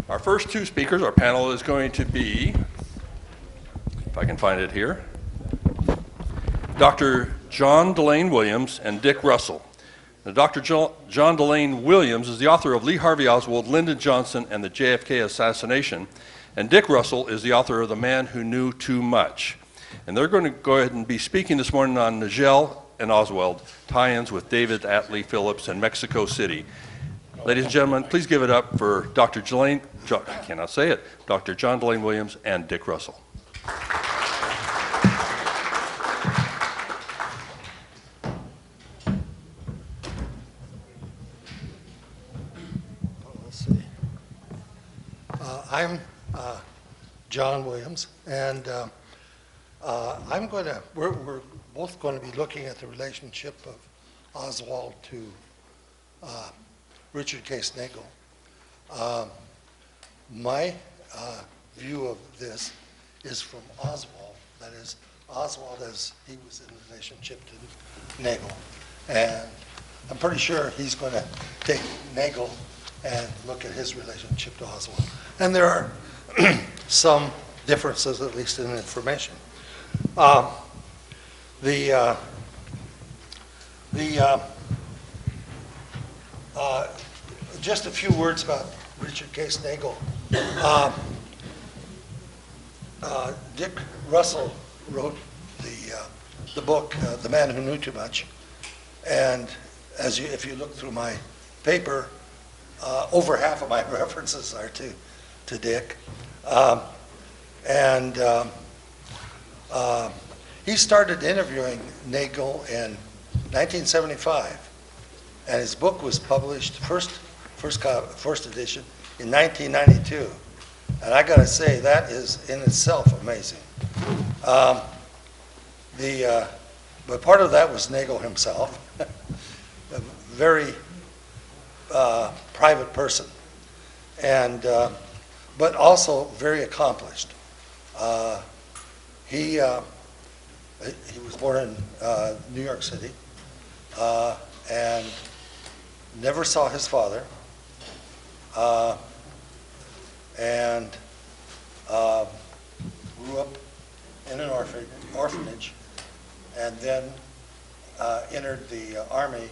Our first two speakers, our panel is going to be, if I can find it here, Dr. John Delane Williams and Dick Russell. Now, Dr. John Delane Williams is the author of Lee Harvey Oswald, Lyndon Johnson, and the JFK Assassination, and Dick Russell is the author of The Man Who Knew Too Much. And they're going to go ahead and be speaking this morning on Nagel and Oswald, tie-ins with David, Atlee, Phillips, and Mexico City. Ladies and gentlemen, please give it up for Dr. Delane, I cannot say it, Dr. John Delane Williams and Dick Russell. Let's see. I'm John Williams, and we're both going to be looking at the relationship of Oswald to Richard Case Nagel. My view of this is from Oswald, that is, Oswald as he was in relationship to Nagel. And I'm pretty sure he's going to take Nagel and look at his relationship to Oswald. And there are some differences, at least in information. Just a few words about Richard Case Nagel. Dick Russell wrote the book, The Man Who Knew Too Much. And if you look through my paper, over half of my references are to Dick. He started interviewing Nagel in 1975, and his book was published, first edition, in 1992. And I got to say, that is in itself amazing. But part of that was Nagel himself, a very private person, and but also very accomplished. He was born in New York City and never saw his father, and grew up in an orphanage, and then entered the Army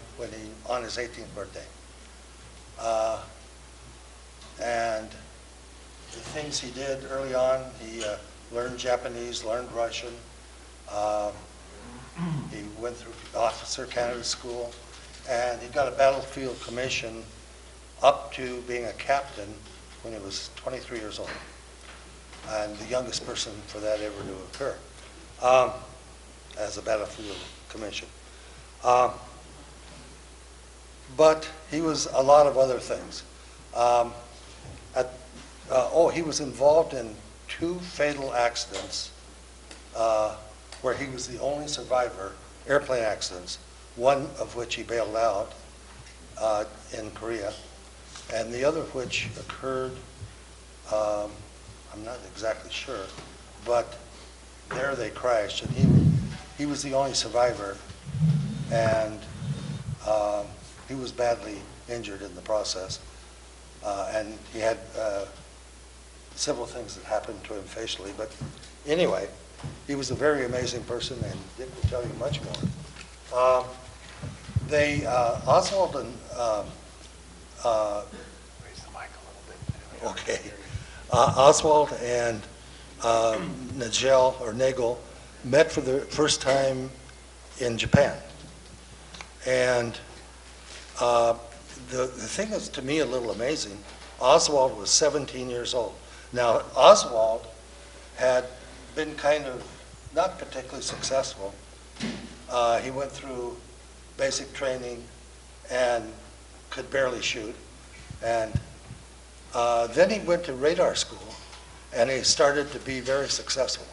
on his 18th birthday. And the things he did early on, he learned Japanese, learned Russian. He went through Officer Candidate School, and he got a battlefield commission up to being a captain when he was 23 years old, and the youngest person for that ever to occur as a battlefield commission. But he was a lot of other things. He was involved in 2 fatal accidents where he was the only survivor, airplane accidents, one of which he bailed out in Korea, and the other of which occurred, I'm not exactly sure, but there they crashed, and he was the only survivor, and he was badly injured in the process, and he had several things that happened to him facially, but anyway, he was a very amazing person, and Dick will tell you much more. Oswald and raise the mic a little bit. Okay. Oswald and Nagel met for the first time in Japan, and the thing that's to me a little amazing, Oswald was 17 years old. Now, Oswald had been kind of not particularly successful. He went through basic training and could barely shoot. And then he went to radar school, and he started to be very successful.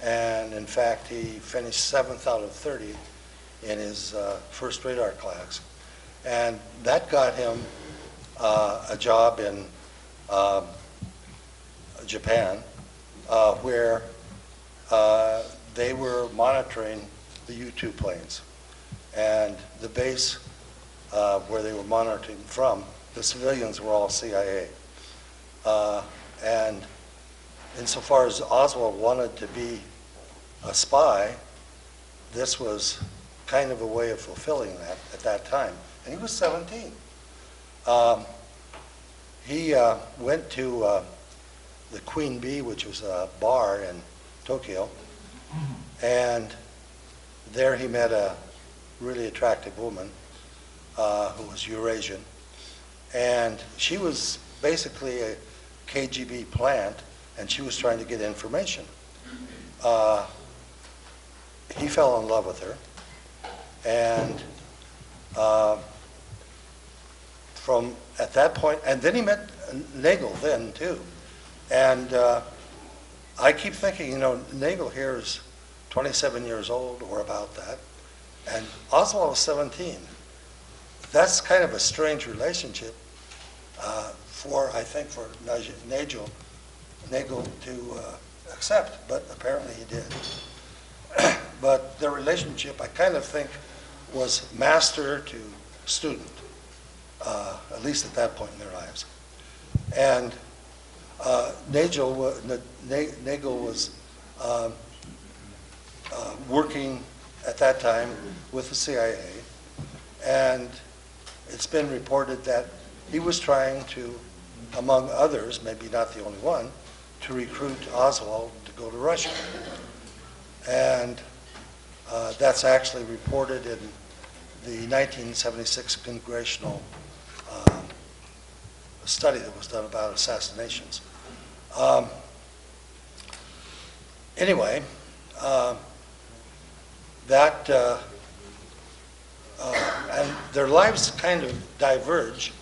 And in fact, he finished 7th out of 30 in his first radar class. And that got him a job in Japan, where they were monitoring the U-2 planes. And the base where they were monitoring from, the civilians were all CIA. And insofar as Oswald wanted to be a spy, this was kind of a way of fulfilling that at that time. And he was 17. He went to the Queen Bee, which was a bar in Tokyo, and there he met a really attractive woman who was Eurasian, and she was basically a KGB plant, and she was trying to get information. He fell in love with her, and from at that point, and then he met Nagel then too, and I keep thinking, you know, Nagel here is 27 years old or about that, and Oswald was 17. That's kind of a strange relationship I think for Nagel to accept, but apparently he did. But their relationship, I kind of think, was master to student, at least at that point in their lives. And Nagel was working at that time with the CIA, and it's been reported that he was trying to, among others, maybe not the only one, to recruit Oswald to go to Russia. And that's actually reported in the 1976 congressional study that was done about assassinations. Anyway, and their lives kind of diverge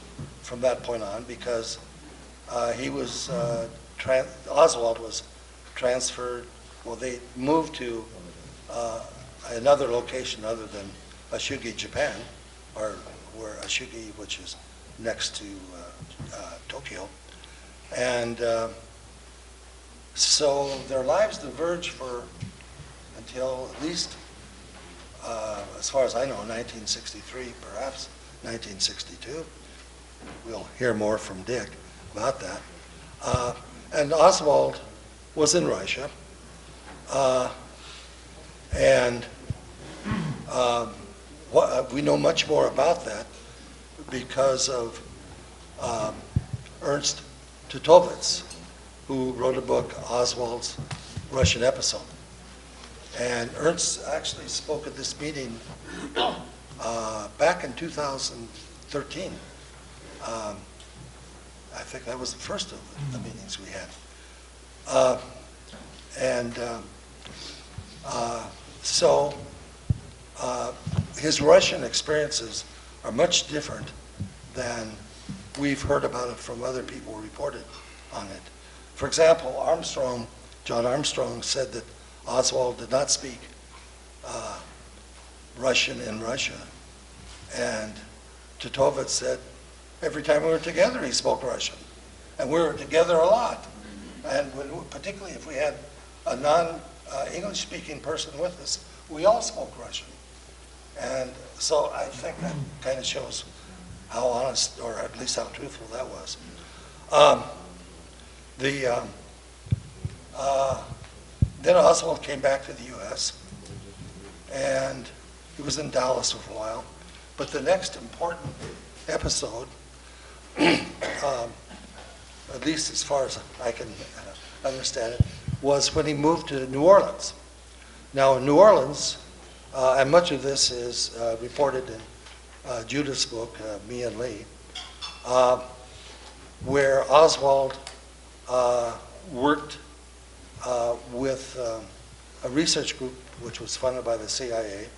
from that point on, because Oswald was transferred, well, they moved to another location other than Asugi, Japan, or where Asugi, which is next to Tokyo. And so their lives diverged until at least, as far as I know, 1963, perhaps 1962. We'll hear more from Dick about that. And Oswald was in Russia, and we know much more about that because of Ernst Tutovitz, who wrote a book, Oswald's Russian Episode. And Ernst actually spoke at this meeting back in 2013. I think that was the first of the meetings we had. So his Russian experiences are much different than we've heard about it from other people who reported on it. For example, John Armstrong said that Oswald did not speak Russian in Russia. And Tutovitz said every time we were together he spoke Russian. And we were together a lot. And particularly if we had a non-English speaking person with us, we all spoke Russian. And so I think that kind of shows how honest, or at least how truthful that was. Then Oswald came back to the U.S., and he was in Dallas for a while. But the next important episode, at least as far as I can understand it, was when he moved to New Orleans. Now in New Orleans, and much of this is reported in Judith's book, Me and Lee, where Oswald worked with a research group which was funded by the CIA,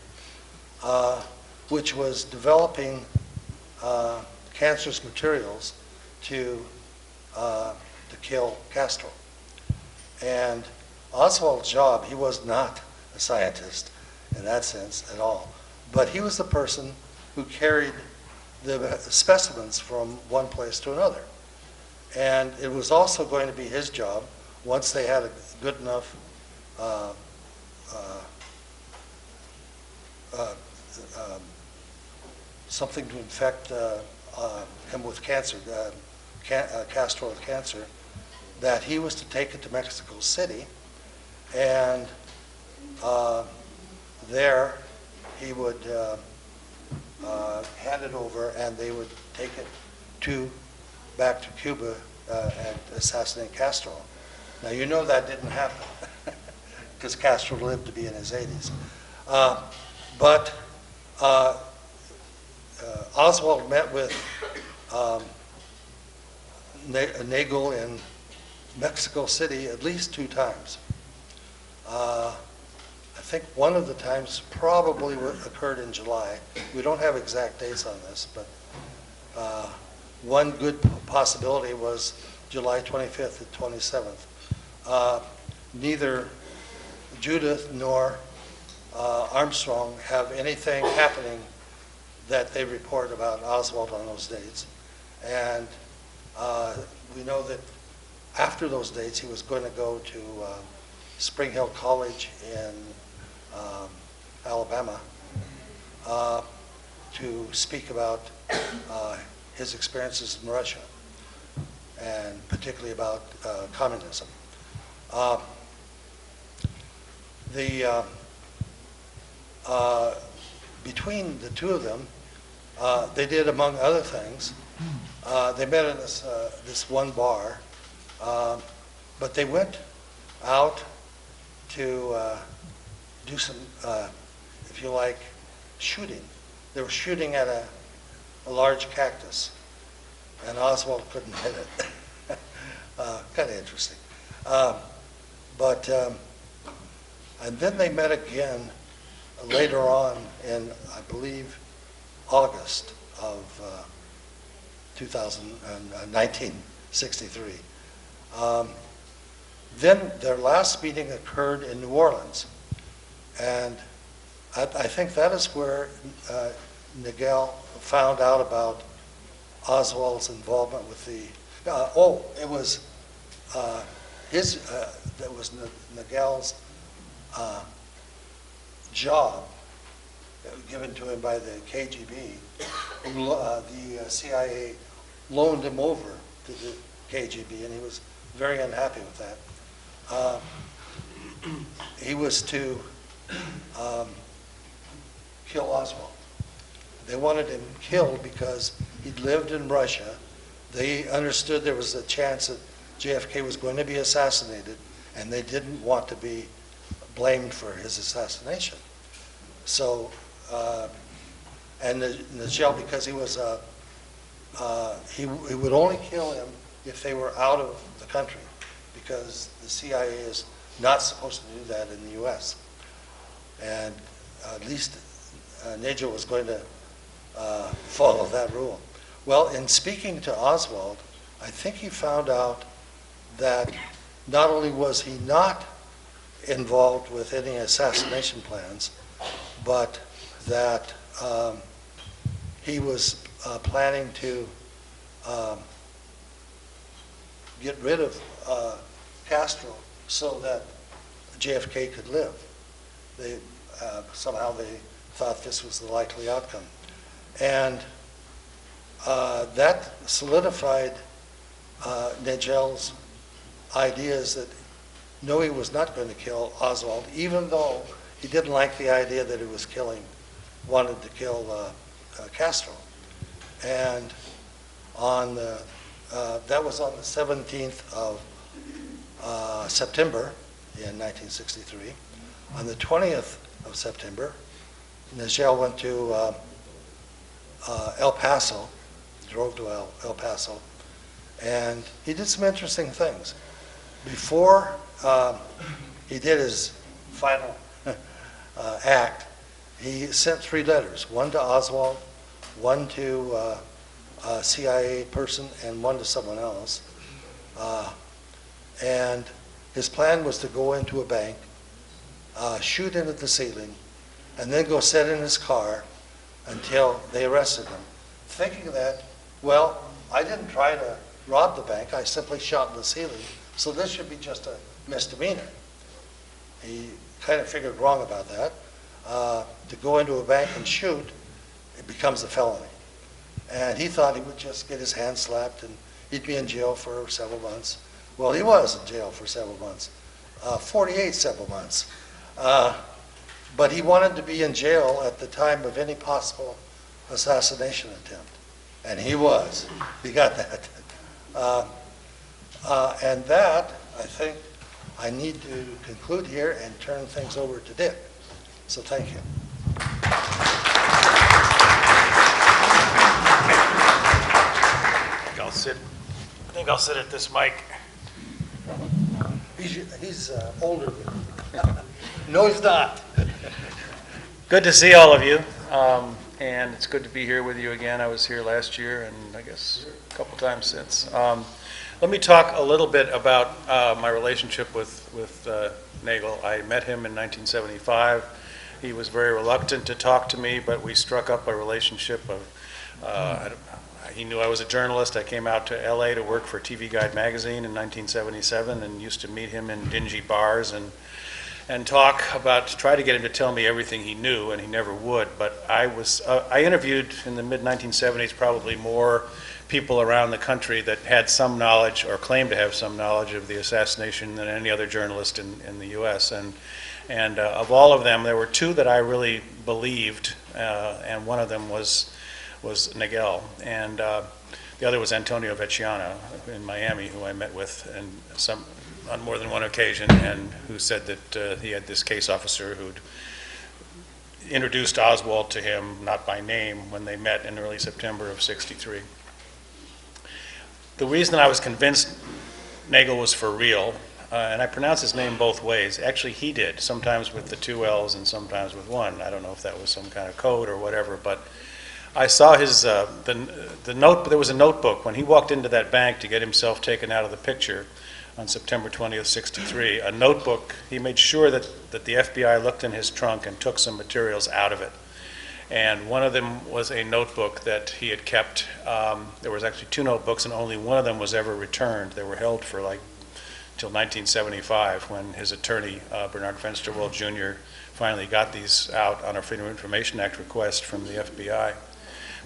which was developing cancerous materials to kill Castro. And Oswald's job, he was not a scientist in that sense at all, but he was the person who carried the specimens from one place to another. And it was also going to be his job, once they had a good enough something to infect him with cancer, Castro with cancer, that he was to take it to Mexico City, and there he would hand it over, and they would take it back to Cuba and assassinate Castro. Now, you know that didn't happen, because Castro lived to be in his 80s. But Oswald met with Nagel in Mexico City at least 2 times. I think one of the times probably occurred in July. We don't have exact dates on this, but one good possibility was July 25th and 27th. Neither Judith nor Armstrong have anything happening that they report about Oswald on those dates. And we know that after those dates, he was going to go to Spring Hill College in Alabama to speak about his experiences in Russia, and particularly about communism. Between the two of them, they did, among other things, they met in this one bar, but they went out to do some, if you like, shooting. They were shooting at a large cactus, and Oswald couldn't hit it. Kind of interesting. And then they met again later on in, I believe, August of 1963. Then their last meeting occurred in New Orleans, and I think that is where Nagel found out about Oswald's involvement with the, it was that was Nagel's job given to him by the KGB. The CIA loaned him over to the KGB, and he was very unhappy with that. He was to kill Oswald. They wanted him killed because he'd lived in Russia. They understood there was a chance that JFK was going to be assassinated, and they didn't want to be blamed for his assassination. So, and Nagel, because he was, he would only kill him if they were out of the country, because the CIA is not supposed to do that in the U.S. And at least Nagel was going to follow that rule. Well, in speaking to Oswald, I think he found out that not only was he not involved with any assassination plans, but that he was planning to get rid of Castro so that JFK could live. Somehow they thought this was the likely outcome. And that solidified Nagel's ideas that no, he was not going to kill Oswald, even though he didn't like the idea that he was wanted to kill Castro. And on that was on the 17th of September in 1963. On the 20th of September, Nagel went to El Paso, drove to El Paso, and he did some interesting things. Before he did his final act, he sent 3 letters, one to Oswald, one to a CIA person, and one to someone else. And his plan was to go into a bank, shoot into the ceiling, and then go sit in his car until they arrested him, thinking that, well, I didn't try to rob the bank, I simply shot in the ceiling, so this should be just a misdemeanor. He kind of figured wrong about that. To go into a bank and shoot, it becomes a felony. And he thought he would just get his hand slapped and he'd be in jail for several months. Well, he was in jail for several months, 48 several months. But he wanted to be in jail at the time of any possible assassination attempt. And he was. He got that. And that, I think, I need to conclude here and turn things over to Dick. So thank you. I think I'll sit at this mic. He's older than me. No, he's not. Good to see all of you, and it's good to be here with you again. I was here last year and I guess a couple times since. Let me talk a little bit about my relationship with Nagel. I met him in 1975. He was very reluctant to talk to me, but we struck up a relationship of, he knew I was a journalist. I came out to LA to work for TV Guide magazine in 1977 and used to meet him in dingy bars and talk about, try to get him to tell me everything he knew, and he never would. But I interviewed in the mid-1970s probably more people around the country that had some knowledge or claimed to have some knowledge of the assassination than any other journalist in the U.S. And of all of them, there were two that I really believed, and one of them was Nagel, and the other was Antonio Vecchiano in Miami, who I met with on more than one occasion, and who said that he had this case officer who'd introduced Oswald to him, not by name, when they met in early September of '63. The reason I was convinced Nagel was for real, and I pronounce his name both ways. Actually, he did, sometimes with the two L's and sometimes with one. I don't know if that was some kind of code or whatever, but I saw his, the note, there was a notebook when he walked into that bank to get himself taken out of the picture on September 20th, '63, a notebook. He made sure that the FBI looked in his trunk and took some materials out of it. And one of them was a notebook that he had kept. There was actually two notebooks, and only one of them was ever returned. They were held for till 1975, when his attorney, Bernard Fensterwald Jr., finally got these out on a Freedom of Information Act request from the FBI.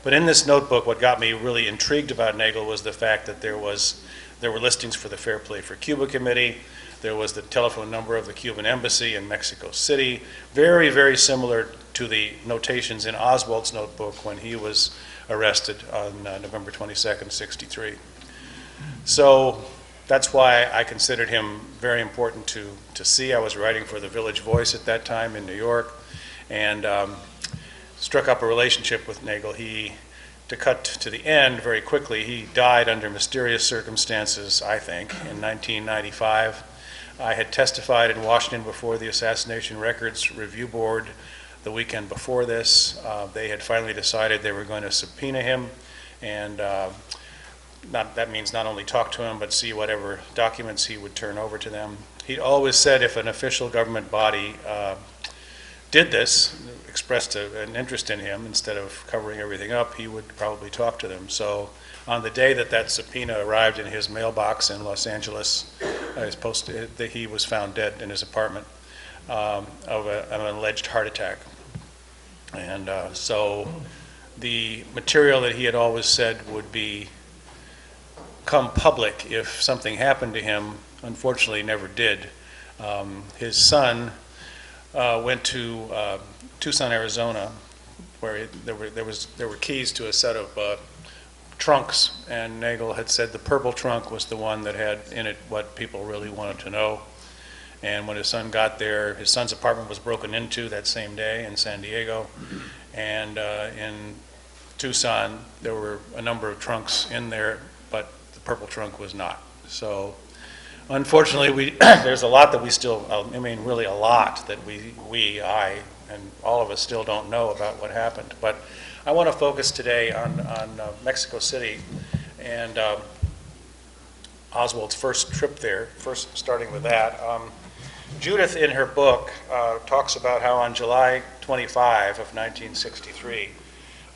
But in this notebook, what got me really intrigued about Nagel was the fact that there were listings for the Fair Play for Cuba Committee. There was the telephone number of the Cuban embassy in Mexico City, very, very similar to the notations in Oswald's notebook when he was arrested on November 22nd, '63. So that's why I considered him very important to see. I was writing for the Village Voice at that time in New York, and struck up a relationship with Nagel. To cut to the end very quickly, he died under mysterious circumstances, I think, in 1995. I had testified in Washington before the Assassination Records Review Board the weekend before this. They had finally decided they were going to subpoena him, and that means not only talk to him, but see whatever documents he would turn over to them. He'd always said if an official government body did this, expressed an interest in him, instead of covering everything up, he would probably talk to them. So on the day that subpoena arrived in his mailbox in Los Angeles, he was found dead in his apartment of an alleged heart attack. And so the material that he had always said would become public if something happened to him, unfortunately never did. His son went to Tucson, Arizona, where there were keys to a set of trunks, and Nagel had said the purple trunk was the one that had in it what people really wanted to know. And when his son got there, his son's apartment was broken into that same day in San Diego, and in Tucson there were a number of trunks in there, but the purple trunk was not. So unfortunately, there's a lot that we still, I mean really a lot that I, and all of us still don't know about what happened. But I want to focus today on Mexico City and Oswald's first trip there, first starting with that. Judith, in her book, talks about how on July 25 of 1963,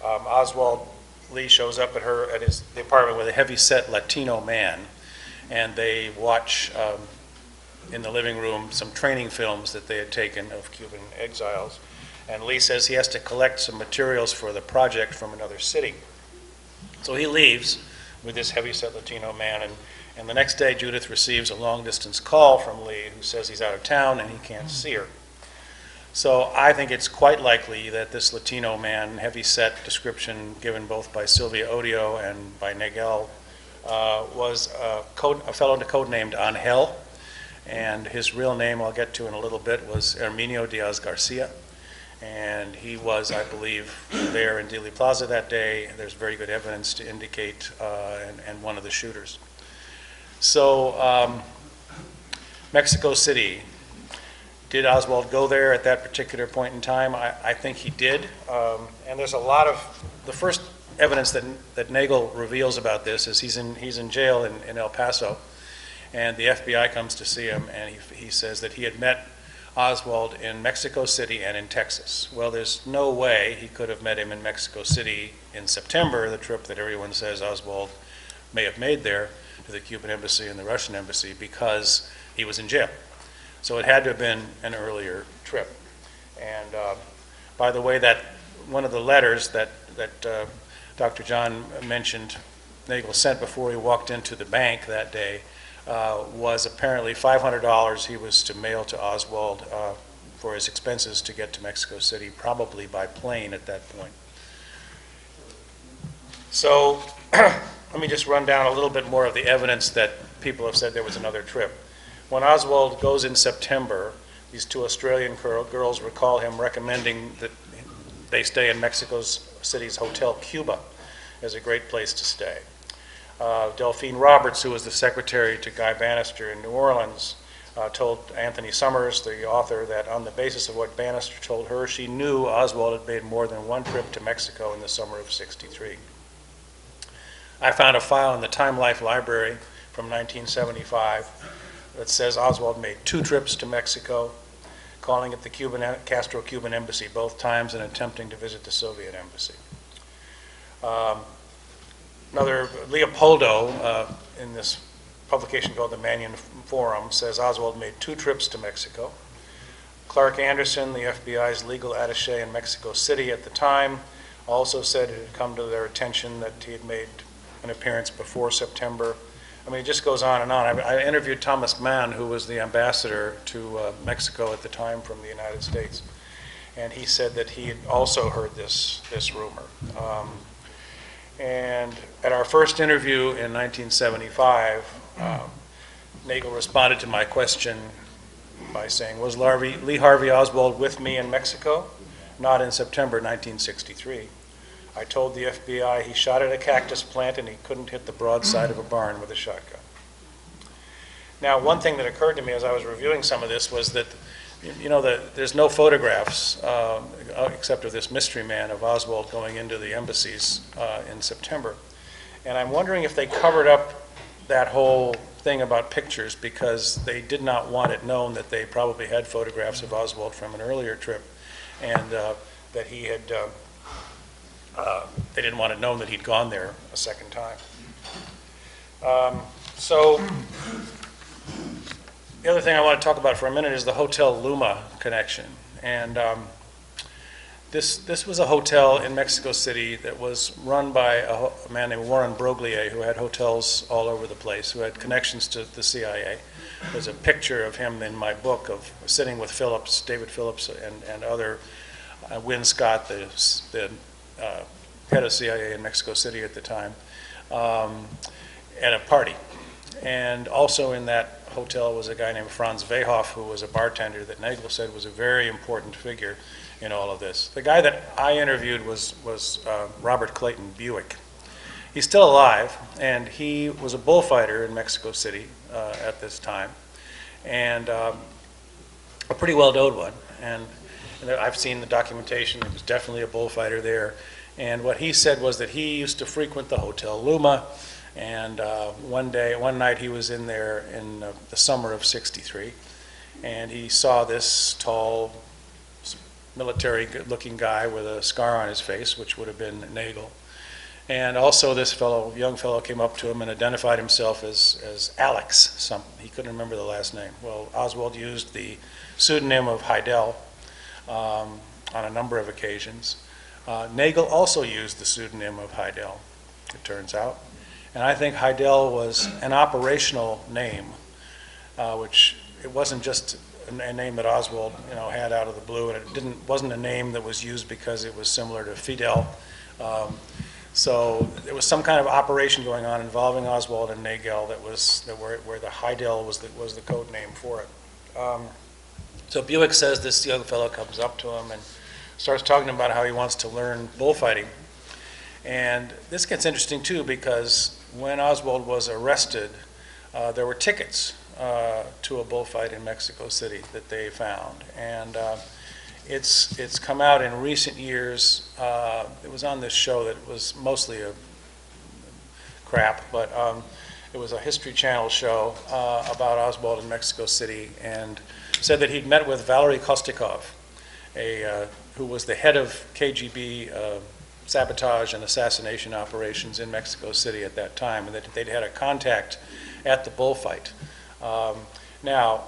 Oswald Lee shows up at the apartment with a heavy-set Latino man, and they watch in the living room some training films that they had taken of Cuban exiles. And Lee says he has to collect some materials for the project from another city. So he leaves with this heavy-set Latino man, And the next day, Judith receives a long-distance call from Lee who says he's out of town and he can't see her. So I think it's quite likely that this Latino man, heavy-set description given both by Sylvia Odio and by Nagel, was a fellow codenamed Angel, and his real name I'll get to in a little bit was Herminio Diaz Garcia, and he was, I believe, there in Dealey Plaza that day. There's very good evidence to indicate, and one of the shooters. So Mexico City. Did Oswald go there at that particular point in time? I think he did. And there's a lot of, the first evidence that Nagel reveals about this is he's in jail in El Paso, and the FBI comes to see him, and he says that he had met Oswald in Mexico City and in Texas. Well, there's no way he could have met him in Mexico City in September, the trip that everyone says Oswald may have made there to the Cuban embassy and the Russian embassy, because he was in jail. So it had to have been an earlier trip. And by the way, that one of the letters that Dr. John mentioned Nagel sent before he walked into the bank that day was apparently $500 he was to mail to Oswald for his expenses to get to Mexico City, probably by plane at that point. So let me just run down a little bit more of the evidence that people have said there was another trip. When Oswald goes in September, these two Australian girls recall him recommending that they stay in Mexico City's Hotel Cuba as a great place to stay. Delphine Roberts, who was the secretary to Guy Bannister in New Orleans, told Anthony Summers, the author, that on the basis of what Bannister told her, she knew Oswald had made more than one trip to Mexico in the summer of '63. I found a file in the Time Life Library from 1975 that says Oswald made 2 trips to Mexico, calling it the Castro-Cuban Embassy both times and attempting to visit the Soviet Embassy. Another, Leopoldo, in this publication called the Manion Forum, says Oswald made 2 trips to Mexico. Clark Anderson, the FBI's legal attaché in Mexico City at the time, also said it had come to their attention that he had made an appearance before September. I mean, it just goes on and on. I interviewed Thomas Mann, who was the ambassador to Mexico at the time from the United States, and he said that he had also heard this rumor. And at our first interview in 1975, Nagel responded to my question by saying, "Was Lee Harvey Oswald with me in Mexico? Not in September 1963. I told the FBI he shot at a cactus plant and he couldn't hit the broadside of a barn with a shotgun." Now, one thing that occurred to me as I was reviewing some of this was that, you know, there's no photographs except of this mystery man of Oswald going into the embassies in September. And I'm wondering if they covered up that whole thing about pictures because they did not want it known that they probably had photographs of Oswald from an earlier trip, and that he had they didn't want it known that he'd gone there a second time. So the other thing I want to talk about for a minute is the Hotel Luma connection. And this was a hotel in Mexico City that was run by a man named Warren Broglier, who had hotels all over the place, who had connections to the CIA. There's a picture of him in my book of sitting with Phillips, David Phillips, and other, Win Scott, the head of CIA in Mexico City at the time, at a party. And also in that hotel was a guy named Franz Wehoff, who was a bartender that Nagel said was a very important figure in all of this. The guy that I interviewed was Robert Clayton Buick. He's still alive, and he was a bullfighter in Mexico City at this time, and a pretty well-known one. And I've seen the documentation. He was definitely a bullfighter there. And what he said was that he used to frequent the Hotel Luma, and one night he was in there in the summer of '63, and he saw this tall, military looking guy with a scar on his face, which would have been Nagel. And also this young fellow came up to him and identified himself as Alex. He couldn't remember the last name. Well, Oswald used the pseudonym of Heidel on a number of occasions. Nagel also used the pseudonym of Heidel, it turns out. And I think Heidel was an operational name, which it wasn't just a name that Oswald, had out of the blue, and it wasn't a name that was used because it was similar to Fidel. So there was some kind of operation going on involving Oswald and Nagel where the Heidel was the code name for it. So Buick says this young fellow comes up to him and starts talking about how he wants to learn bullfighting. And this gets interesting too, because when Oswald was arrested, there were tickets to a bullfight in Mexico City that they found. And it's come out in recent years. It was on this show that was mostly a crap, but it was a History Channel show about Oswald in Mexico City, and said that he'd met with Valery Kostikov, who was the head of KGB sabotage and assassination operations in Mexico City at that time, and that they'd had a contact at the bullfight. Now,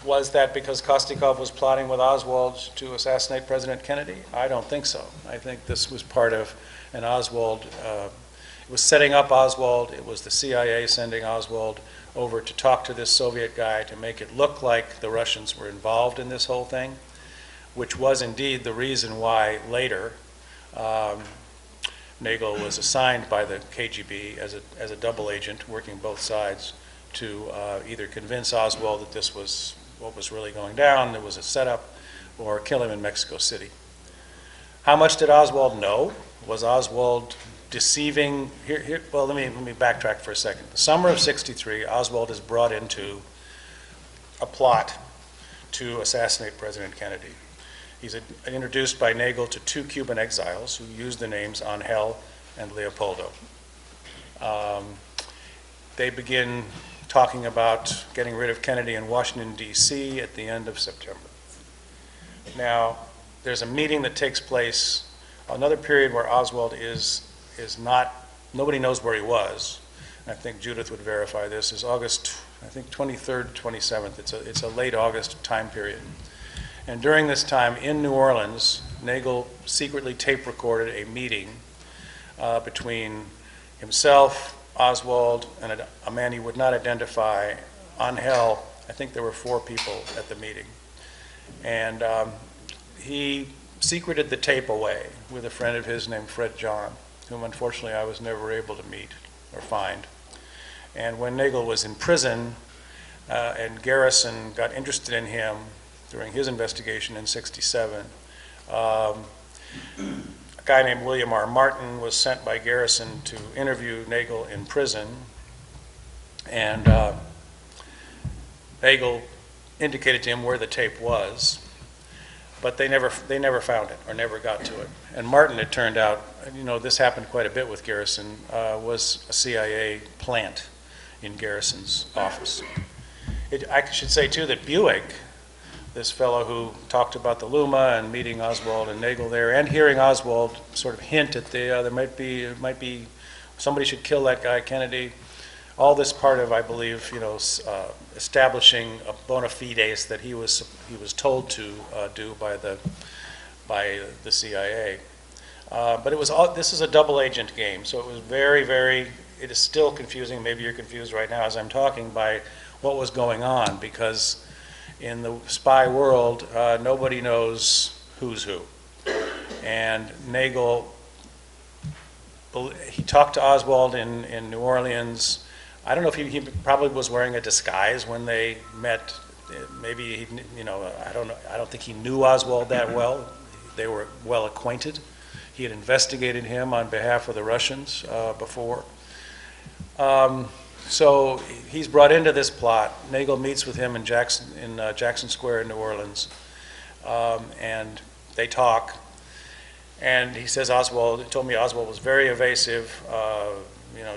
was that because Kostikov was plotting with Oswald to assassinate President Kennedy? I don't think so. I think this was part of an Oswald, it was setting up Oswald. It was the CIA sending Oswald over to talk to this Soviet guy to make it look like the Russians were involved in this whole thing, which was indeed the reason why later Nagel was assigned by the KGB as a double agent working both sides to either convince Oswald that this was what was really going down, it was a setup, or kill him in Mexico City. How much did Oswald know? Was Oswald deceiving? Well, let me backtrack for a second. The summer of '63, Oswald is brought into a plot to assassinate President Kennedy. He's introduced by Nagel to two Cuban exiles who used the names Angel and Leopoldo. They begin talking about getting rid of Kennedy in Washington, D.C. at the end of September. Now, there's a meeting that takes place, another period where Oswald is not, nobody knows where he was. I think Judith would verify this, is August, I think 23rd, 27th. It's a late August time period. And during this time in New Orleans, Nagel secretly tape recorded a meeting between himself, Oswald, and a man he would not identify, Angel. I think there were 4 people at the meeting. And he secreted the tape away with a friend of his named Fred John, whom unfortunately I was never able to meet or find. And when Nagel was in prison and Garrison got interested in him during his investigation in '67, a guy named William R. Martin was sent by Garrison to interview Nagel in prison, and Nagel indicated to him where the tape was, but they never found it or never got to it. And Martin, it turned out, this happened quite a bit with Garrison, was a CIA plant in Garrison's office. I should say too that Buick, this fellow who talked about the Luma and meeting Oswald and Nagel there, and hearing Oswald sort of hint at there might be somebody should kill that guy Kennedy. All this part of, I believe, establishing a bona fides that he was told to do by the CIA. But it was this is a double agent game, so it was very, very. It is still confusing. Maybe you're confused right now as I'm talking by what was going on, because in the spy world, nobody knows who's who. And Nagel, he talked to Oswald in New Orleans. I don't know if he probably was wearing a disguise when they met. Maybe he, I don't know. I don't think he knew Oswald that well. They were well acquainted. He had investigated him on behalf of the Russians before. So he's brought into this plot. Nagel meets with him in Jackson Square in New Orleans, and they talk. And he says told me Oswald was very evasive,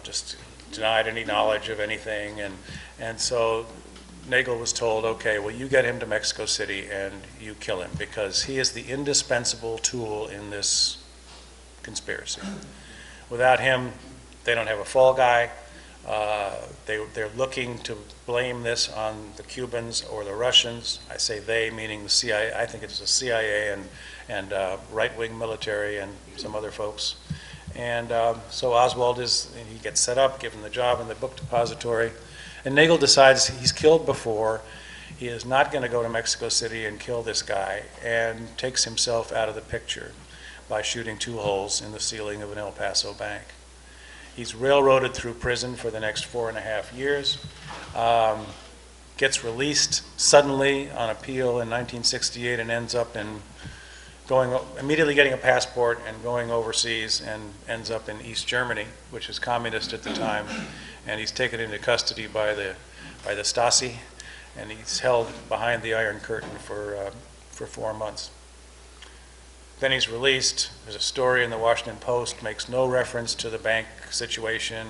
just denied any knowledge of anything. And so Nagel was told, okay, well, you get him to Mexico City and you kill him, because he is the indispensable tool in this conspiracy. Without him, they don't have a fall guy. They're looking to blame this on the Cubans or the Russians. I say they, meaning the CIA. I think it's the CIA and right-wing military and some other folks. And so Oswald he gets set up, given the job in the book depository, and Nagel decides he's killed before. He is not going to go to Mexico City and kill this guy, and takes himself out of the picture by shooting 2 holes in the ceiling of an El Paso bank. He's railroaded through prison for the next 4.5 years, gets released suddenly on appeal in 1968, and ends up immediately getting a passport and going overseas, and ends up in East Germany, which was communist at the time, and he's taken into custody by the Stasi, and he's held behind the Iron Curtain for 4 months. Then he's released. There's a story in the Washington Post, makes no reference to the bank situation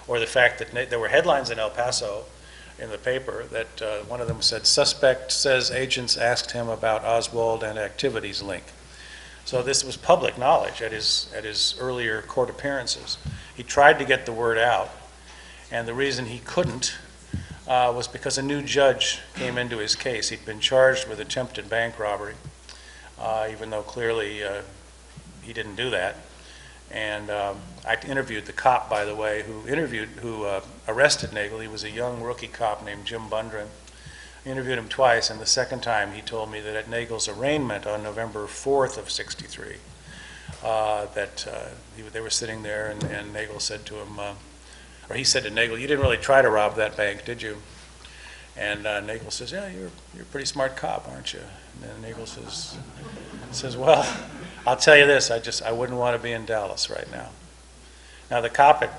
or the fact that there were headlines in El Paso in the paper that one of them said, "Suspect says agents asked him about Oswald and activities link." So this was public knowledge at his earlier court appearances. He tried to get the word out, and the reason he couldn't was because a new judge came into his case. He'd been charged with attempted bank robbery, even though clearly he didn't do that. And I interviewed the cop, by the way, who arrested Nagel. He was a young rookie cop named Jim Bundren. I interviewed him twice, and the second time he told me that at Nagel's arraignment on November 4th of '63, they were sitting there, and Nagel said to him, or he said to Nagel, "You didn't really try to rob that bank, did you?" And Nagel says, "Yeah, you're a pretty smart cop, aren't you?" And then Nagel says, "Well, I'll tell you this, I wouldn't want to be in Dallas right now." Now the cop had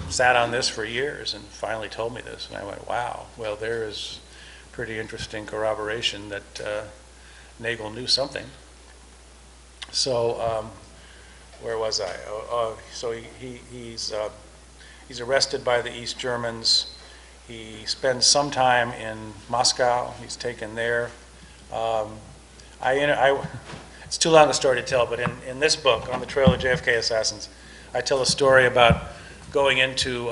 sat on this for years and finally told me this, and I went, wow, well, there is pretty interesting corroboration that Nagel knew something. So where was I? So he's arrested by the East Germans. He spends some time in Moscow. He's taken there. It's too long a story to tell, but in this book, On the Trail of JFK Assassins, I tell a story about going into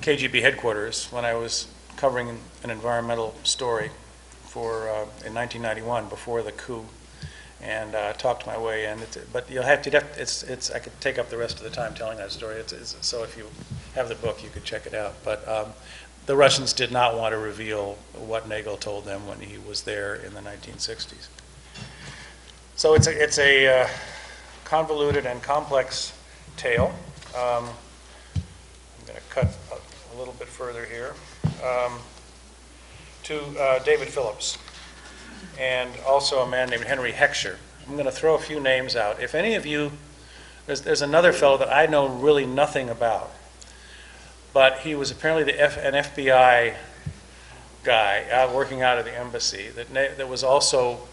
KGB headquarters when I was covering an environmental story in 1991 before the coup, and talked my way in. But you'll have to. I could take up the rest of the time telling that story. So if you have the book, you could check it out. But the Russians did not want to reveal what Nagel told them when he was there in the 1960s. So it's a convoluted and complex tale. I'm going to cut a little bit further here to David Phillips, and also a man named Henry Heckscher. I'm going to throw a few names out. If any of you, there's another fellow that I know really nothing about, but he was apparently an FBI guy working out of the embassy that was also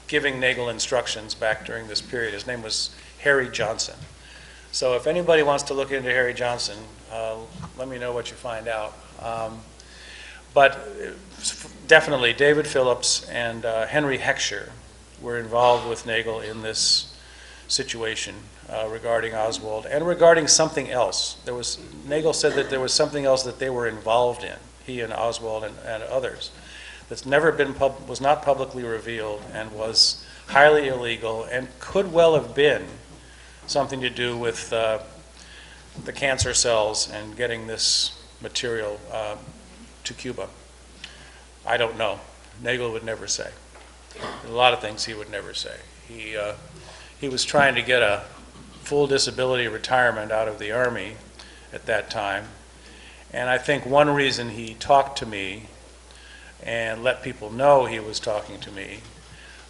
giving Nagel instructions back during this period. His name was Harry Johnson. So if anybody wants to look into Harry Johnson, let me know what you find out. But definitely David Phillips and Henry Heckscher were involved with Nagel in this situation regarding Oswald and regarding something else. Nagel said that there was something else that they were involved in, he and Oswald and others, that's never been was not publicly revealed and was highly illegal and could well have been something to do with the cancer cells and getting this material to Cuba. I don't know. Nagel would never say. A lot of things he would never say. He was trying to get a full disability retirement out of the Army at that time, and I think one reason he talked to me and let people know he was talking to me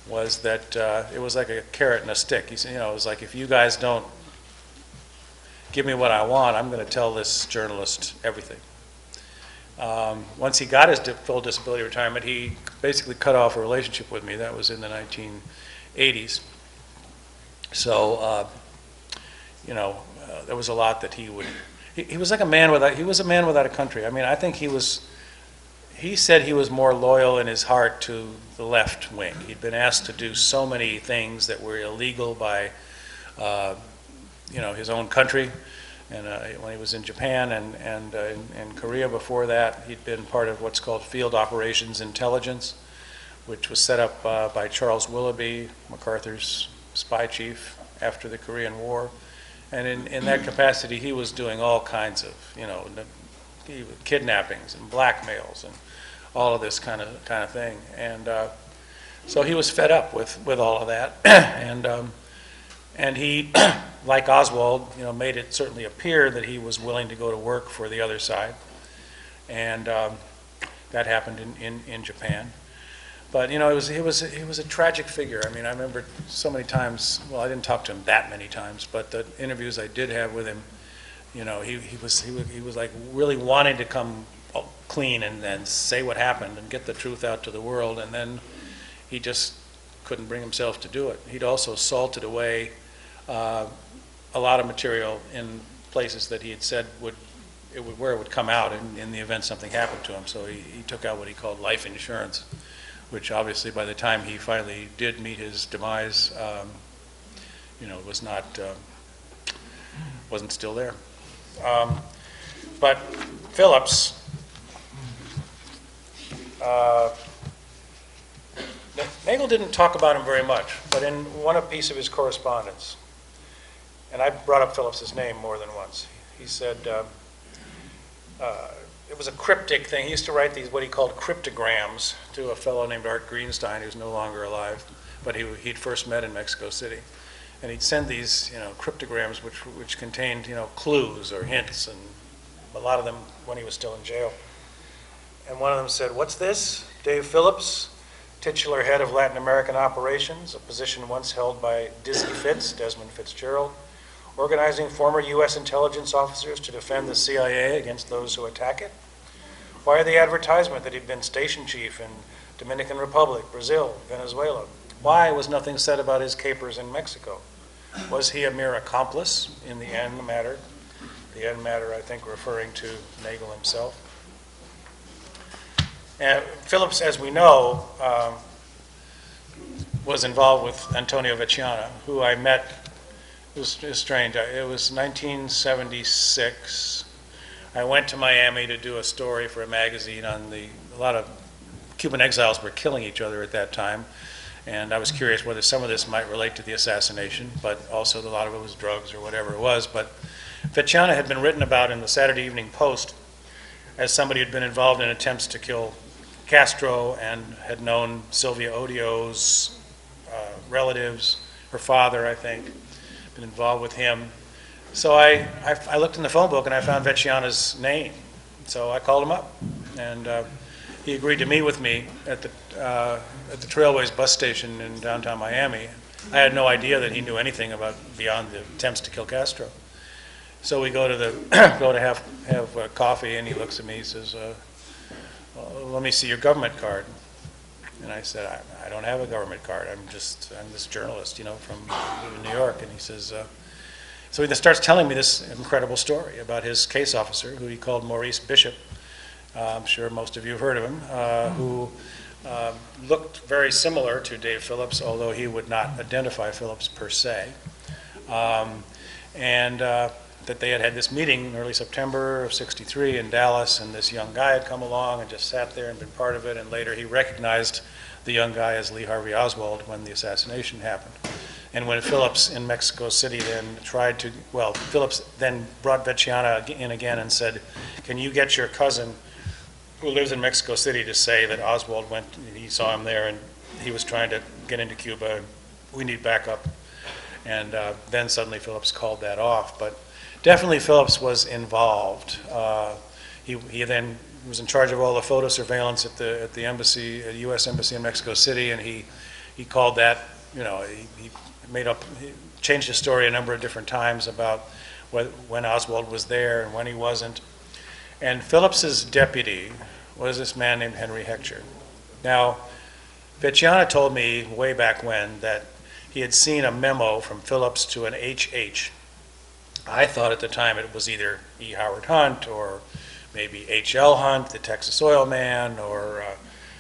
was that it was like a carrot and a stick. He said, it was like, if you guys don't give me what I want, I'm going to tell this journalist everything. Once he got his full disability retirement, he basically cut off a relationship with me. That was in the 1980s. So, there was a lot that he would. He was like a man without. He was a man without a country. I mean, I think he said he was more loyal in his heart to the left wing. He'd been asked to do so many things that were illegal by, his own country. And when he was in Japan and in Korea before that, he'd been part of what's called Field Operations Intelligence, which was set up by Charles Willoughby, MacArthur's spy chief, after the Korean War. And in that capacity, he was doing all kinds of, kidnappings and blackmails and all of this kind of thing. And so he was fed up with all of that. And he, like Oswald, made it certainly appear that he was willing to go to work for the other side. And that happened in Japan. But he was a tragic figure. I mean, I remember so many times. Well, I didn't talk to him that many times, but the interviews I did have with him, he was like really wanting to come clean and say what happened and get the truth out to the world, and then he just couldn't bring himself to do it. He'd also salted away a lot of material in places that he had said where it would come out in the event something happened to him. So he took out what he called life insurance, which obviously by the time he finally did meet his demise, wasn't still there. But Phillips, Nagel didn't talk about him very much, but in one piece of his correspondence, and I brought up Phillips's name more than once, he said, it was a cryptic thing. He used to write these, what he called cryptograms, to a fellow named Art Greenstein, who's no longer alive, but he'd first met in Mexico City. And he'd send these, cryptograms which contained, clues or hints, and a lot of them when he was still in jail. And one of them said, "What's this? Dave Phillips, titular head of Latin American operations, a position once held by Dizzy Fitz, Desmond Fitzgerald, organizing former U.S. intelligence officers to defend the CIA against those who attack it? Why the advertisement that he'd been station chief in Dominican Republic, Brazil, Venezuela? Why was nothing said about his capers in Mexico? Was he a mere accomplice in the end matter? The end matter, I think, referring to Nagel himself. And Phillips, as we know, was involved with Antonio Vecchiana, who I met. It was strange. It was 1976. I went to Miami to do a story for a magazine on a lot of Cuban exiles were killing each other at that time. And I was curious whether some of this might relate to the assassination, but also a lot of it was drugs or whatever it was. But Vecchiana had been written about in the Saturday Evening Post as somebody who had been involved in attempts to kill Castro and had known Sylvia Odio's relatives, her father, I think, been involved with him. So I looked in the phone book and I found Vecchiana's name. So I called him up, and he agreed to meet with me at the Trailways bus station in downtown Miami. I had no idea that he knew anything about beyond the attempts to kill Castro. So we go to have coffee, and he looks at me. He says, well, "Let me see your government card." And I said, I don't have a government card. I'm this journalist, from New York. And he says, so he starts telling me this incredible story about his case officer, who he called Maurice Bishop. I'm sure most of you have heard of him, who looked very similar to Dave Phillips, although he would not identify Phillips per se. That they had this meeting in early September of '63 in Dallas, and this young guy had come along and just sat there and been part of it, and later he recognized the young guy as Lee Harvey Oswald when the assassination happened. And when Phillips in Mexico City then Phillips then brought Vecchiana in again and said, "Can you get your cousin who lives in Mexico City to say that Oswald went, he saw him there and he was trying to get into Cuba, and we need backup." And then suddenly Phillips called that off. But definitely Phillips was involved. He then was in charge of all the photo surveillance at the embassy, at the U.S. Embassy in Mexico City, and he called that, he changed his story a number of different times about when Oswald was there and when he wasn't. And Phillips's deputy was this man named Henry Heckscher. Now, Vecchiana told me way back when that he had seen a memo from Phillips to an H.H. I thought at the time it was either E. Howard Hunt or maybe H.L. Hunt, the Texas oil man, or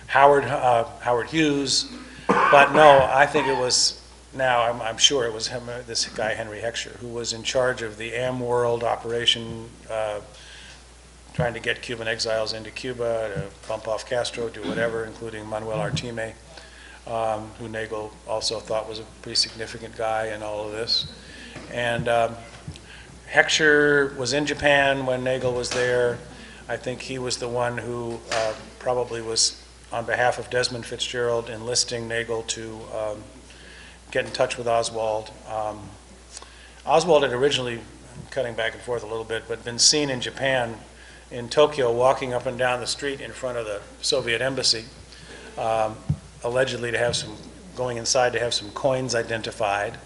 Howard Hughes. But no, I think it was, now I'm sure it was him, this guy Henry Heckscher, who was in charge of the Am World operation, trying to get Cuban exiles into Cuba, to bump off Castro, do whatever, including Manuel Artime. who Nagel also thought was a pretty significant guy in all of this. And Heckscher was in Japan when Nagel was there. I think he was the one who probably was, on behalf of Desmond Fitzgerald, enlisting Nagel to get in touch with Oswald. Oswald had originally, I'm cutting back and forth a little bit, but been seen in Japan, in Tokyo, walking up and down the street in front of the Soviet embassy, allegedly to have some, going inside to have some coins identified.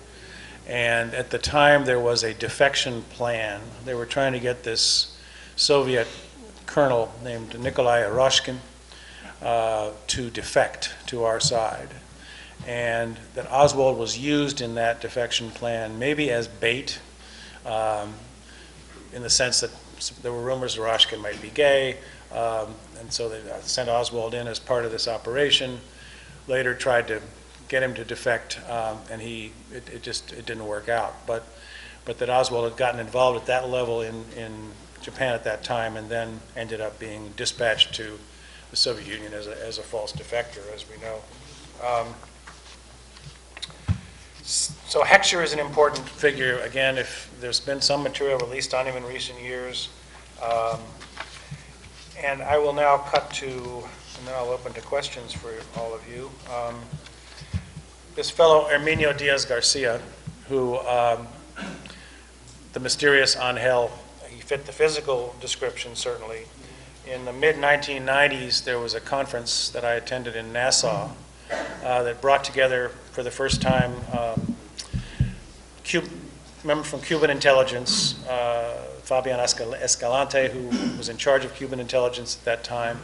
And at the time, there was a defection plan. They were trying to get this Soviet colonel named Nikolai Eroshkin to defect to our side. And that Oswald was used in that defection plan, maybe as bait, in the sense that there were rumors Eroshkin might be gay, and so they sent Oswald in as part of this operation. Later tried to get him to defect, and it didn't work out. But that Oswald had gotten involved at that level in Japan at that time, and then ended up being dispatched to the Soviet Union as a false defector, as we know. So Heckscher is an important figure. Again, if there's been some material released on him in recent years. And I will now cut to, and then I'll open to questions for all of you. This fellow, Herminio Diaz Garcia, who, the mysterious Angel, he fit the physical description, certainly. In the mid-1990s, there was a conference that I attended in Nassau that brought together, for the first time, member from Cuban intelligence, Fabian Escalante, who was in charge of Cuban intelligence at that time,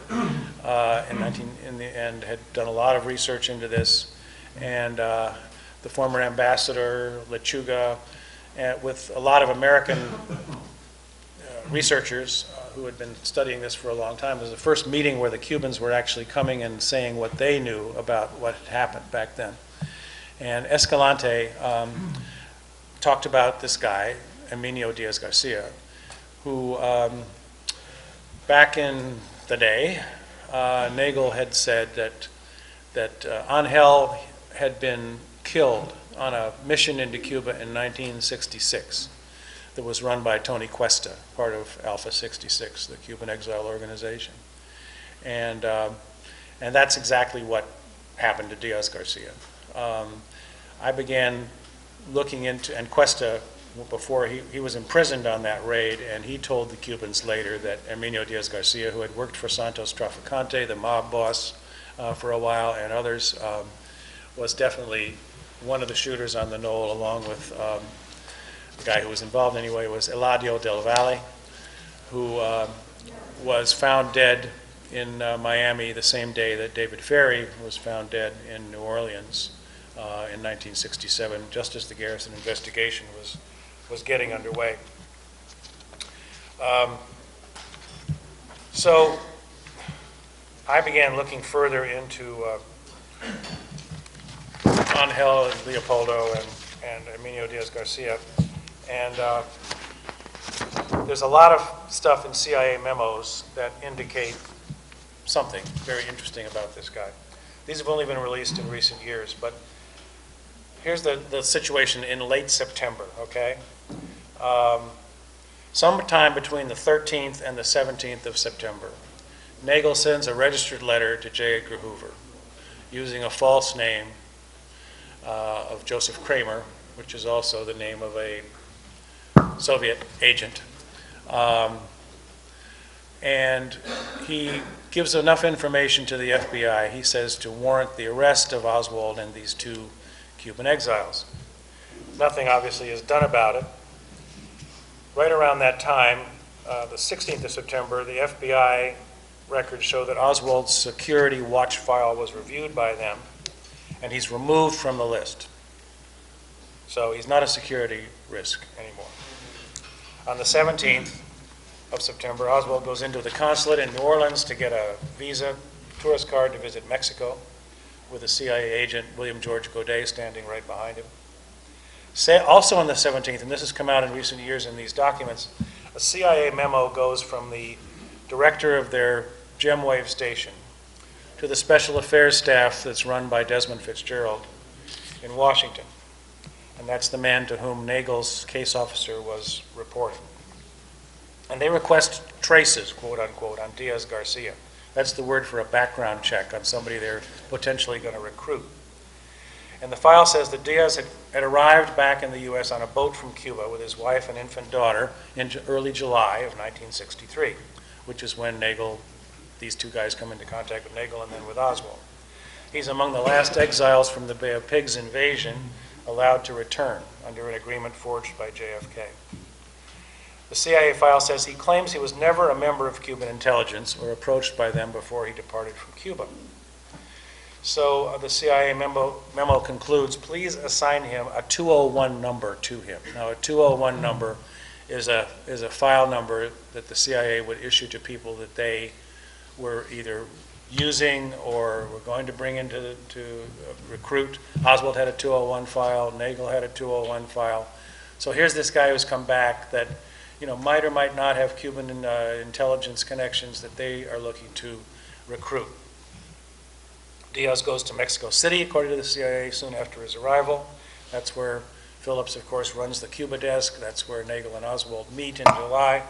and had done a lot of research into this, and the former ambassador, Lechuga, with a lot of American researchers who had been studying this for a long time. It was the first meeting where the Cubans were actually coming and saying what they knew about what had happened back then. And Escalante talked about this guy, Herminio Diaz Garcia, who back in the day, Nagel had said that Angel had been killed on a mission into Cuba in 1966 that was run by Tony Cuesta, part of Alpha 66, the Cuban exile organization. And that's exactly what happened to Diaz Garcia. I began looking into, and Cuesta, before he was imprisoned on that raid, and he told the Cubans later that Herminio Diaz Garcia, who had worked for Santos Traficante, the mob boss, for a while, and others, was definitely one of the shooters on the knoll, along with the guy who was involved anyway was Eladio Del Valle, who was found dead in Miami the same day that David Ferry was found dead in New Orleans in 1967, just as the Garrison investigation was getting underway. So I began looking further into Angel and Leopoldo and Herminio Diaz Garcia. And there's a lot of stuff in CIA memos that indicate something very interesting about this guy. These have only been released in recent years, but here's the situation in late September, okay? Sometime between the 13th and the 17th of September, Nagel sends a registered letter to J. Edgar Hoover using a false name of Joseph Kramer, which is also the name of a Soviet agent. And he gives enough information to the FBI, he says, to warrant the arrest of Oswald and these two Cuban exiles. Nothing obviously is done about it. Right around that time, the 16th of September, the FBI records show that Oswald's security watch file was reviewed by them, and he's removed from the list. So he's not a security risk anymore. On the 17th of September, Oswald goes into the consulate in New Orleans to get a visa, tourist card to visit Mexico, with a CIA agent, William George Godet, standing right behind him. Also on the 17th, and this has come out in recent years in these documents, a CIA memo goes from the director of their GEM-Wave station to the Special Affairs staff that's run by Desmond Fitzgerald in Washington. And that's the man to whom Nagel's case officer was reporting. And they request traces, quote unquote, on Diaz Garcia. That's the word for a background check on somebody they're potentially going to recruit. And the file says that Diaz had arrived back in the U.S. on a boat from Cuba with his wife and infant daughter in early July of 1963, which is when these two guys come into contact with Nagel and then with Oswald. He's among the last exiles from the Bay of Pigs invasion allowed to return under an agreement forged by JFK. The CIA file says he claims he was never a member of Cuban intelligence or approached by them before he departed from Cuba. So the CIA memo concludes, please assign him a 201 number to him. Now a 201 number is a file number that the CIA would issue to people that they were either using or were going to bring into to recruit. Oswald had a 201 file, Nagel had a 201 file. So here's this guy who's come back that might or might not have Cuban intelligence connections that they are looking to recruit. Diaz goes to Mexico City, according to the CIA, soon after his arrival. That's where Phillips, of course, runs the Cuba desk. That's where Nagel and Oswald meet in July.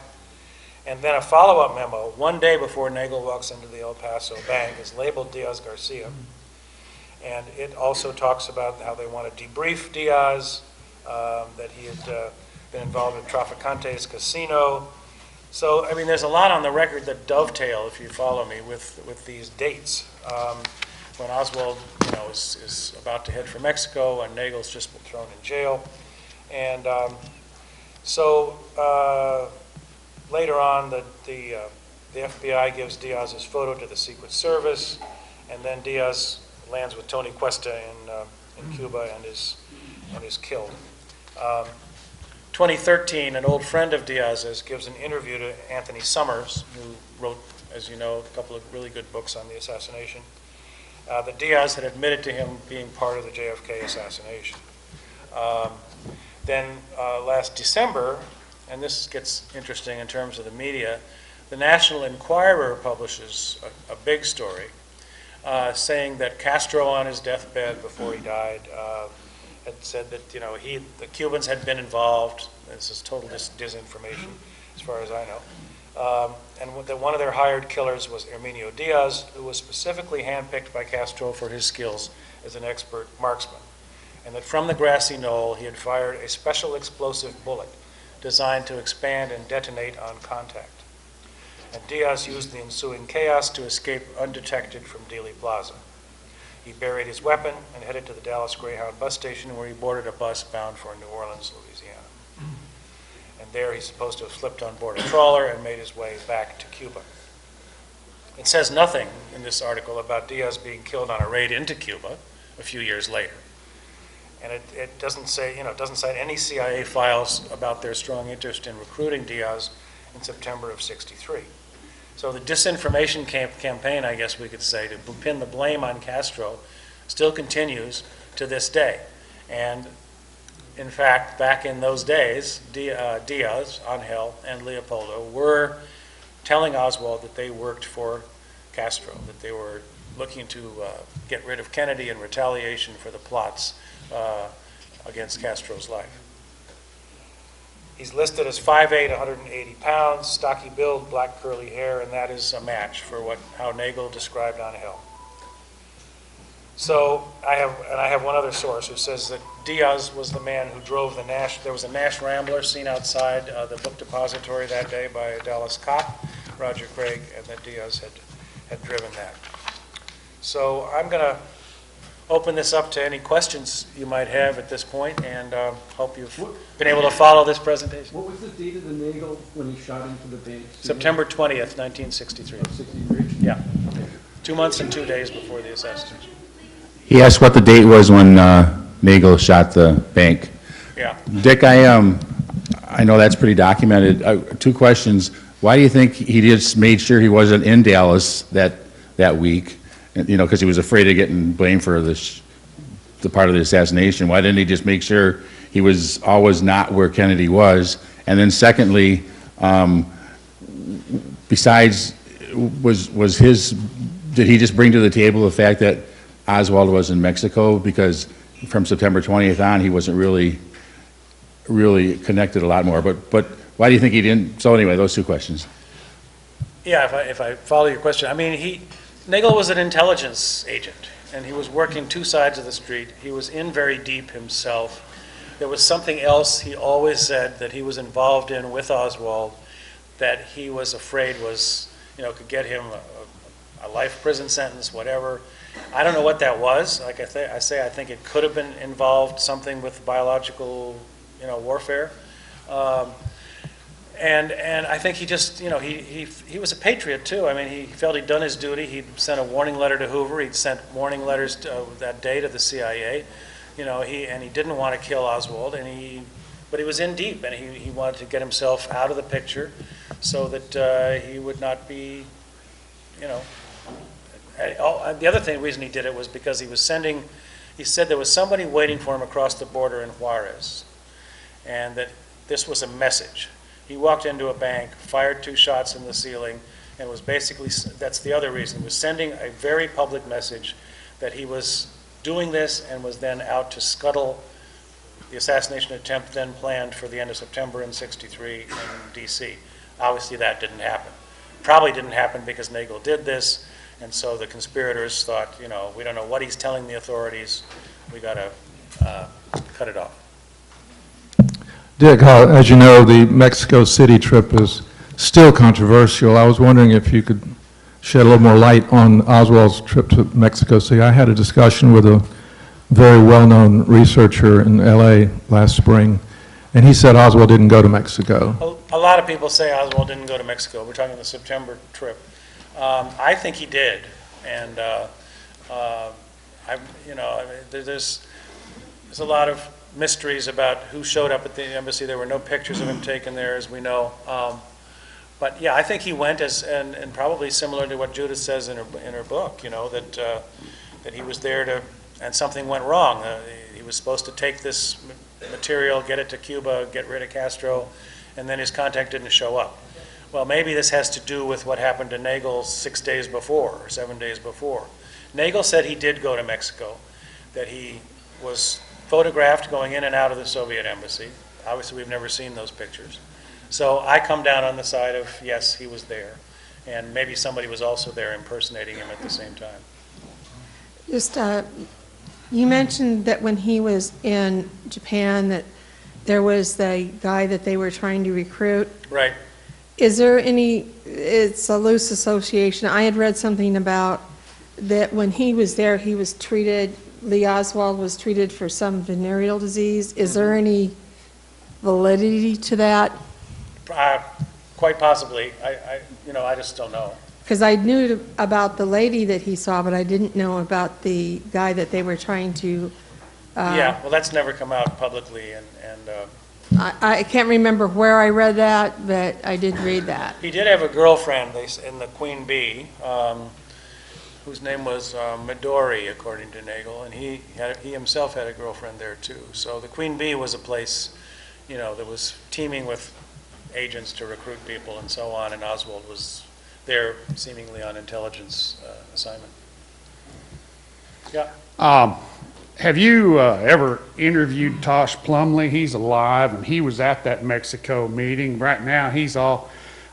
And then a follow-up memo, one day before Nagel walks into the El Paso bank, is labeled Diaz Garcia. And it also talks about how they want to debrief Diaz, that he had been involved with Traficante's casino. So, I mean, there's a lot on the record that dovetail, if you follow me, with these dates. When Oswald, is about to head for Mexico, and Nagel's just been thrown in jail. And so later on, the FBI gives Diaz his photo to the Secret Service, and then Diaz lands with Tony Cuesta in Cuba and is killed. 2013, an old friend of Diaz's gives an interview to Anthony Summers, who wrote, as you know, a couple of really good books on the assassination. That Diaz had admitted to him being part of the JFK assassination. Then last December, and this gets interesting in terms of the media, the National Enquirer publishes a big story saying that Castro on his deathbed before he died had said that the Cubans had been involved. This is total disinformation as far as I know. And that one of their hired killers was Herminio Diaz, who was specifically handpicked by Castro for his skills as an expert marksman. And that from the grassy knoll, he had fired a special explosive bullet designed to expand and detonate on contact. And Diaz used the ensuing chaos to escape undetected from Dealey Plaza. He buried his weapon and headed to the Dallas Greyhound bus station, where he boarded a bus bound for New Orleans, Louisiana. And there he's supposed to have slipped on board a trawler and made his way back to Cuba. It says nothing in this article about Diaz being killed on a raid into Cuba a few years later. And it doesn't say, it doesn't cite any CIA files about their strong interest in recruiting Diaz in September of '63. So the disinformation campaign, I guess we could say, to pin the blame on Castro still continues to this day. And in fact, back in those days, Diaz, Angel, and Leopoldo were telling Oswald that they worked for Castro, that they were looking to get rid of Kennedy in retaliation for the plots against Castro's life. He's listed as 5'8", 180 pounds, stocky build, black curly hair, and that is a match for how Nagel described Angel. So I have one other source who says that Diaz was the man who drove the Nash. There was a Nash Rambler seen outside the book depository that day by a Dallas cop, Roger Craig, and that Diaz had driven that. So I'm going to open this up to any questions you might have at this point, and hope you've been able to follow this presentation. What was the date of the Nagel when he shot into the bank? September 20th, 1963. 63? Yeah. 2 months and 2 days before the assassination. He asked what the date was when Nagel shot the bank. Yeah. Dick, I know that's pretty documented. Two questions. Why do you think he just made sure he wasn't in Dallas that week? Because he was afraid of getting blamed for the part of the assassination. Why didn't he just make sure he was always not where Kennedy was? And then secondly, besides, was his did he just bring to the table the fact that Oswald was in Mexico? Because from September 20th on, he wasn't really connected a lot more. But why do you think he didn't? So anyway, those two questions. Yeah, if I follow your question, I mean, Nagel was an intelligence agent, and he was working two sides of the street. He was in very deep himself. There was something else he always said that he was involved in with Oswald that he was afraid was, could get him a life prison sentence, whatever. I don't know what that was. Like I think it could have been involved something with biological, warfare. And I think he just, he was a patriot too. I mean, he felt he'd done his duty. He'd sent a warning letter to Hoover. He'd sent warning letters that day to the CIA. He didn't want to kill Oswald, but he was in deep, and he wanted to get himself out of the picture so that he would not be, the other reason he did it was because he said there was somebody waiting for him across the border in Juarez, and that this was a message. He walked into a bank, fired 2 shots in the ceiling, and was basically, that's the other reason, was sending a very public message that he was doing this and was then out to scuttle the assassination attempt then planned for the end of September in '63 in D.C. Obviously that didn't happen. Probably didn't happen because Nagel did this, and so the conspirators thought, we don't know what he's telling the authorities, we got to cut it off. Dick, as you know, the Mexico City trip is still controversial. I was wondering if you could shed a little more light on Oswald's trip to Mexico City. I had a discussion with a very well-known researcher in L.A. last spring, and he said Oswald didn't go to Mexico. A lot of people say Oswald didn't go to Mexico. We're talking the September trip. I think he did, and there's a lot of mysteries about who showed up at the embassy. There were no pictures of him taken there, as we know. But yeah, I think he went and probably similar to what Judith says in her book, that he was there and something went wrong. He was supposed to take this material, get it to Cuba, get rid of Castro, and then his contact didn't show up. Well, maybe this has to do with what happened to Nagel 6 days before or 7 days before. Nagel said he did go to Mexico, that he was photographed going in and out of the Soviet embassy. Obviously, we've never seen those pictures. So I come down on the side of, yes, he was there. And maybe somebody was also there impersonating him at the same time. Just, you mentioned that when he was in Japan that there was the guy that they were trying to recruit. Right. Is there it's a loose association. I had read something about that when he was there, he was treated, Lee Oswald was treated for some venereal disease. Is there any validity to that? Quite possibly. I just don't know. Because I knew about the lady that he saw, but I didn't know about the guy that they were trying to. Yeah, well, that's never come out publicly, and I can't remember where I read that, but I did read that. he did have a girlfriend in the Queen Bee, whose name was Midori, according to Nagel, and he himself had a girlfriend there too. So the Queen Bee was a place, that was teeming with agents to recruit people and so on, and Oswald was there seemingly on intelligence assignment. Yeah. Have you ever interviewed Tosh Plumley? He's alive, and he was at that Mexico meeting. Right now,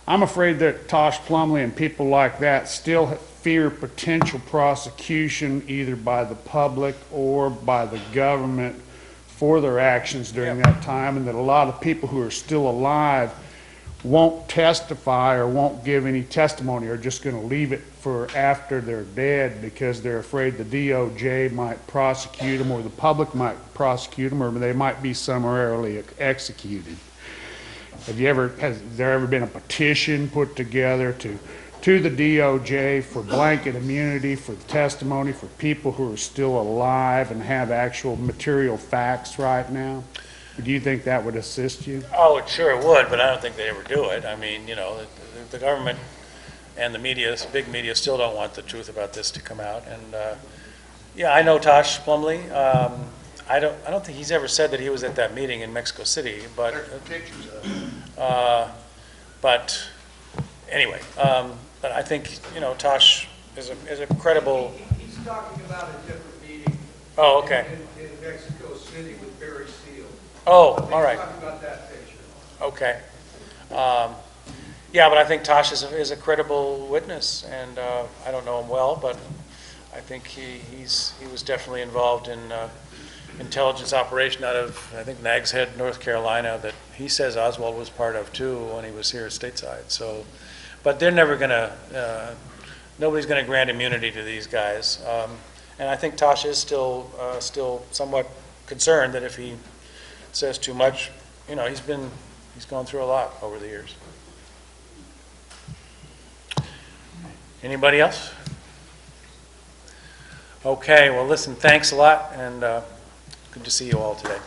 I'm afraid that Tosh Plumley and people like that still fear potential prosecution either by the public or by the government for their actions during that time, and that a lot of people who are still alive won't testify or won't give any testimony, or just going to leave it for after they're dead because they're afraid the DOJ might prosecute them or the public might prosecute them or they might be summarily executed. Has there ever been a petition put together to the DOJ for blanket immunity for testimony for people who are still alive and have actual material facts right now? Do you think that would assist you? Oh, it sure would, but I don't think they ever do it. I mean, the government and the media, big media, still don't want the truth about this to come out. And yeah, I know Tosh Plumley. I don't think he's ever said that he was at that meeting in Mexico City, but but anyway, but I think Tosh is a credible. He's talking about a different meeting. Oh, okay. In Mexico City with Barry Seal. Oh, all right. He's talking about that picture. Okay. Yeah, but I think Tosh is a credible witness, and I don't know him well, but I think he was definitely involved in intelligence operation out of, I think, Nags Head, North Carolina, that he says Oswald was part of too when he was here stateside. So, but they're never going to, nobody's going to grant immunity to these guys. And I think Tosh is still somewhat concerned that if he says too much, you know, he's gone through a lot over the years. Anybody else? Okay, well, listen, thanks a lot, and good to see you all today.